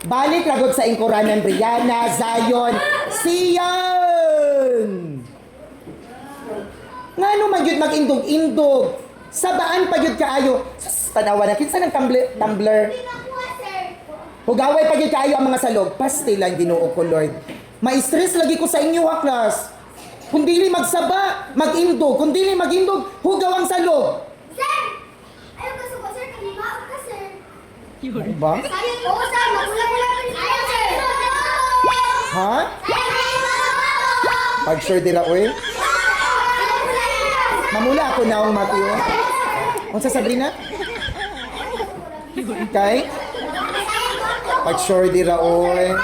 Balik ragod sa ingkuranan, Brianna, Zion, Siyan! Nga no magyud mag-indog-indog. Sabaan pa yun kaayo. Sus, tanawa na. Kinsa ng tumbler? Hugaway pa yun kaayo ang mga salog. Pastilan, Ginoo ko, Lord. Ma-stress lagi ko sa inyo, ha, class. Kung dili magsaba, mag-indog. Kung dili mag-indog, hugaw ang salog. Sir! Ayaw ka suko, sir. Kanimaot ka, sir. Ano ba? Sayang po, sir. Magula-gula pa rin ayaw, sir. Ha? Sayang! Pag-sure dila, oy. Mamula ako na ang Matthew. Ano sa Sabrina? Kay? Pag-sure dila, oy.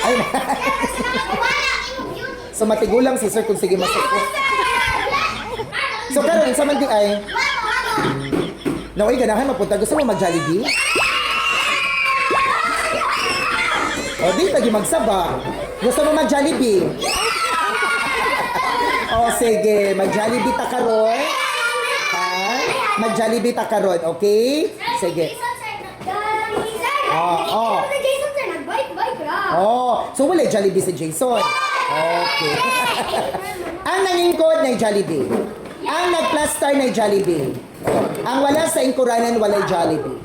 Ay, so matigulang si sir kung sige masuko. So karon sa man di ay. Naway ganahan mapunta gusto mo mag-Jollibee? O di lagi magsaba. Gusto mo mag-Jollibee? O sige, mag-Jollibee ta karon. Ha? Mag-Jollibee ta karon, okay? Sige. Oo. Oh, so wala Jollibee si Jason. Okay. Ang nangingkod na Jollibee. Ang nagplaster na Jollibee. Ang wala sa ingkuranan wala Jollibee.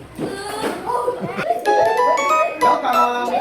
Welcome.